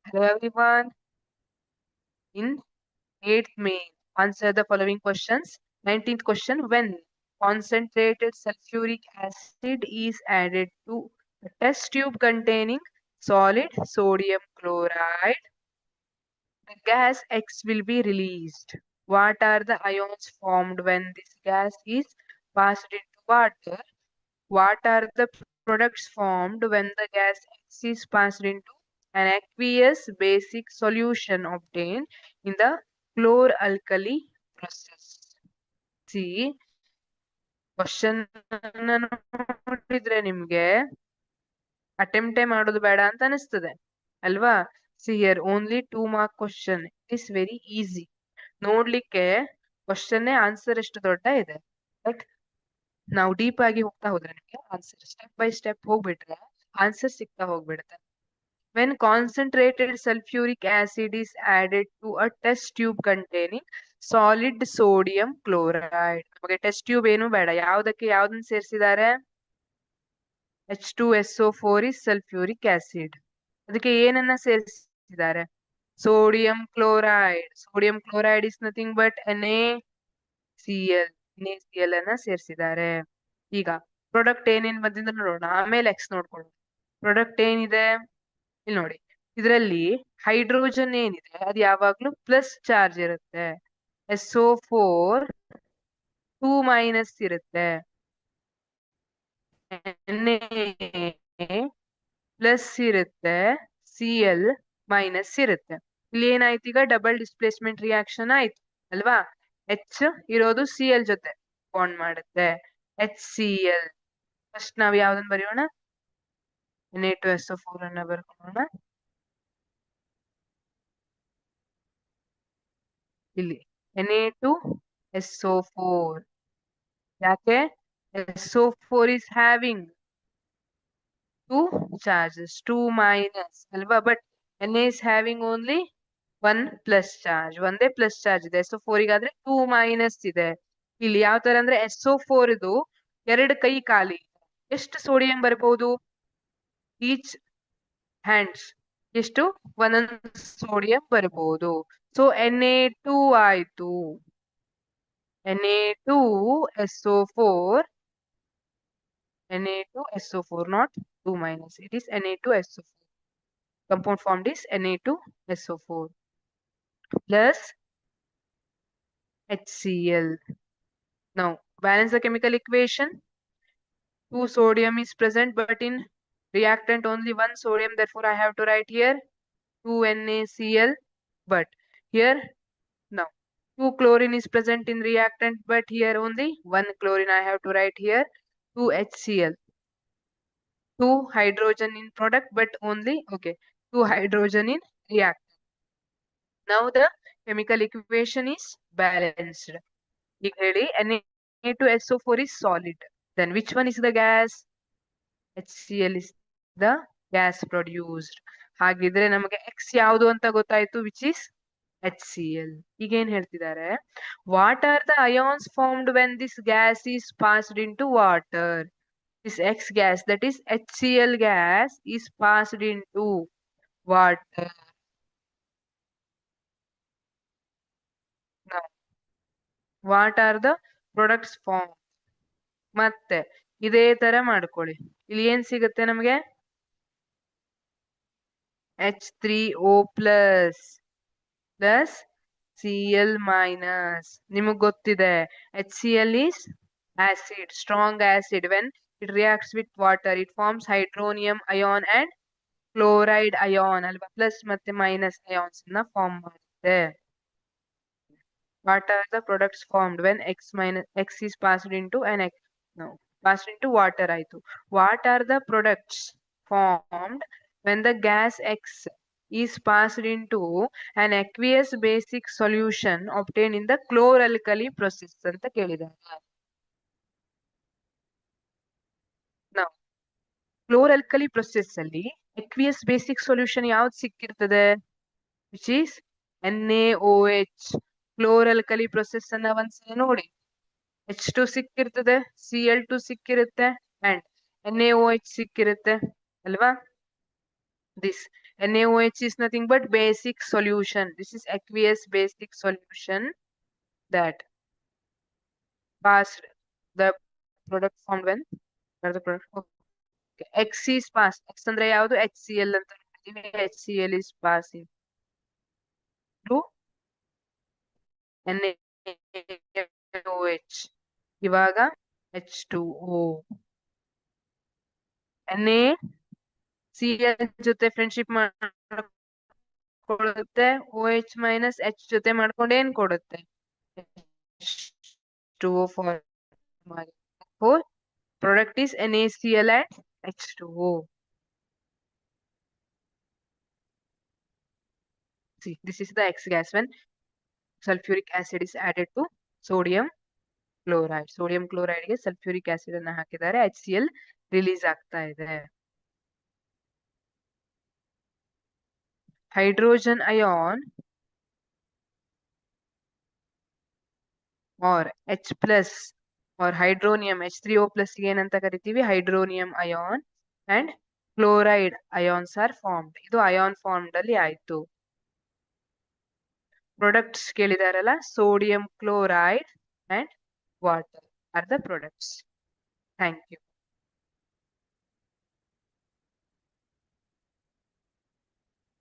Hello everyone. In 8th May, answer the following questions. 19th question, when concentrated sulfuric acid is added to a test tube containing solid sodium chloride, the gas X will be released. What are the ions formed when this gas is passed into water? What are the products formed when the gas X is passed into an aqueous basic solution obtained in the chlor-alkali process? See, question ನೋಡಿದ್ರೆ ನಿಮ್ಗೆ ಅಟೆಂಪ್ಟೇ ಮಾಡೋದು ಬೇಡ ಅಂತ ಅನಿಸ್ತದೆ ಅಲ್ವಾ? See here only 2 mark question. Is very easy. ನೋಡ್ಲಿಕ್ಕೆ ಕ್ವಶನ್ನೇ answer ಎಷ್ಟು ದೊಡ್ಡ ಇದೆ, ಬಟ್ ನಾವು ಡೀಪ್ ಆಗಿ ಹೋಗ್ತಾ ಹೋದ್ರೆ ನಿಮ್ಗೆ ಆನ್ಸರ್ ಸ್ಟೆಪ್ ಬೈ ಸ್ಟೆಪ್ ಹೋಗ್ಬಿಟ್ರೆ ಆನ್ಸರ್ ಸಿಗ್ತಾ ಹೋಗ್ಬಿಡುತ್ತೆ. When concentrated sulfuric acid is added to a test tube containing solid sodium chloride. ನಮಗೆ ಟೆಸ್ಟ್ ಟ್ಯೂಬ್ ಏನು ಬೇಡ, ಯಾವ್ದಕ್ಕೆ ಯಾವ್ದನ್ನ ಸೇರಿಸಿದ್ದಾರೆ? H2SO4 is sulfuric acid. ಅದಕ್ಕೆ ಏನನ್ನ ಸೇರಿಸಿದ್ದಾರೆ? Sodium chloride. Sodium chloride is nothing but NaCl. NaCl ಅನ್ನ ಸೇರಿಸಿದ್ದಾರೆ. ಈಗ ಪ್ರಾಡಕ್ಟ್ ಏನೇನ್ ಬಂದಿದೆ ನೋಡೋಣ, ಆಮೇಲೆ ಎಕ್ಸ್ ನೋಡ್ಕೊಳ್ಳೋಣ. ಪ್ರಾಡಕ್ಟ್ ಏನಿದೆ ಇಲ್ಲಿ ನೋಡಿ, ಇದರಲ್ಲಿ ಹೈಡ್ರೋಜನ್ ಏನಿದೆ ಅದು ಯಾವಾಗ್ಲೂ ಪ್ಲಸ್ ಚಾರ್ಜ್ ಇರುತ್ತೆ. SO4 2- ಇರುತ್ತೆ. ಪ್ಲಸ್ ಇರುತ್ತೆ, Cl ಮೈನಸ್ ಇರುತ್ತೆ. ಇಲ್ಲಿ ಏನಾಯ್ತು, ಈಗ ಡಬಲ್ ಡಿಸ್ಪ್ಲೇಸ್ಮೆಂಟ್ ರಿಯಾಕ್ಷನ್ ಆಯ್ತು ಅಲ್ವಾ? H ಇರೋದು Cl ಜೊತೆ ಬಾಂಡ್ ಮಾಡುತ್ತೆ, HCl. ಫಸ್ಟ್ ನಾವ್ ಯಾವ್ದನ್ನ ಬರೆಯೋಣ? Na2SO4 ಅನ್ನ ಬರ್ಕೊಳ್ಳೋಣ. ಇಲ್ಲಿ Na2SO4. ಯಾಕೆ? SO4 is having 2 charges, 2- ಅಲ್ವಾ? But Na is having only 1 plus charge. ಒಂದೇ ಪ್ಲಸ್ ಚಾರ್ಜ್ ಇದೆ. SO4 ಗಾದ್ರೆ 2- ಇದೆ. ಇಲ್ಲಿ ಯಾವ ತರ ಅಂದ್ರೆ SO4 ಇದು 2 ಕೈ ಖಾಲಿ. ಎಷ್ಟು ಸೋಡಿಯಂ ಬರಬಹುದು? ಈಚ್ ಹ್ಯಾಂಡ್ಸ್ ಎಷ್ಟು? ಒಂದೊಂದು ಸೋಡಿಯಂ ಬರಬಹುದು. ಸೊ Na2 ಆಯ್ತು. Na2SO4, Na2SO4, not 2-. It is Na2SO4. Compound formed is Na2SO4 plus HCl. Now balance the chemical equation. 2 sodium is present, but in reactant only 1 sodium. Therefore, I have to write here 2 NaCl. But here now 2 chlorine is present in reactant, but here only 1 chlorine. I have to write here 2 HCl. 2 hydrogen in product, but only 2 hydrogen in reactant. Now the chemical equation is balanced. ಈಗ ಹೇಳಿ, Na2SO4 is solid. Then which one is the gas? HCl is the gas produced. ಹಾಗಿದ್ರೆ ನಮಗೆ X ಯಾವುದು ಅಂತ ಗೊತ್ತಾಯ್ತು, which is HCl. ಈಗ ಏನ್ ಹೇಳ್ತಿದ್ದಾರೆ? What are the ions formed when this gas is passed into water? This X gas, that is HCl gas, is passed into water. Now, what are the products formed? ಮತ್ತೆ ಇದೇ ತರ ಮಾಡ್ಕೊಳ್ಳಿ. ಇಲ್ಲಿ ಏನ್ ಸಿಗುತ್ತೆ ನಮಗೆ? H3O plus Cl minus. ನಿಮಗ್ ಗೊತ್ತಿದೆ, HCl is acid, strong acid. When it reacts with water, it forms hydronium ion and chloride ion ಅಲ್ವಾ? ಪ್ಲಸ್ ಮತ್ತೆ ಮೈನಸ್ ions ನ ಫಾರ್ಮ್ ಮಾಡುತ್ತೆ. What are the products formed when X is passed into passed into water ಆಯ್ತು. What are the products formed when the gas X is passed into an aqueous basic solution obtained in the chlor-alkali process ಅಂತ ಕೇಳಿದ್ದಾರೆ. Now, chlor-alkali process ಅಲ್ಲಿ aqueous basic solution ಯಾವ್ದು ಸಿಕ್ಕಿರ್ತದೆ? Which is NaOH. chlor-alkali process ಅನ್ನ ಒಂದ್ಸಲ ನೋಡಿ. H2 ಸಿಕ್ಕಿರ್ತದೆ, Cl2 ಸಿಕ್ಕಿರುತ್ತೆ, and NaOH ಸಿಕ್ಕಿರುತ್ತೆ ಅಲ್ವಾ? This NaOH is nothing but basic solution. This is aqueous basic solution that passed the product formed when the product. Okay. X is passed. X ಅಂದ್ರೆ ಯಾವುದು HCl ಅಂತ ಹೇಳ್ತೀವಿ. HCl is passing through NaOH. ಇವಾಗ H2O. NaCl ಜೊತೆ friendship ಮಾಡ್ಕೊಳ್ಳುತ್ತೆ. OH minus H ಜೊತೆ ಮಾಡ್ಕೊಂಡು ಏನ್ ಕೊಡುತ್ತೆ? H2O form ಆಗಿ. Therefore, product is NaCl and H2O. See, this is the X gas when sulfuric acid is added to sodium chloride. Sodium chloride ಗೆ sulfuric acid ಅನ್ನ ಹಾಕಿದ್ದಾರೆ. HCl release ಆಗ್ತಾ ಇದೆ. Hydrogen ion or H plus or hydronium H3O plus ಏನಂತ ಕರಿತೀವಿ? Hydronium ion and chloride ions are formed. ಇದು ion form ಅಲ್ಲಿ ಆಯ್ತು. ಪ್ರಾಡಕ್ಟ್ಸ್ ಕೇಳಿದಾರಲ್ಲ, sodium chloride and water are the products. Thank you.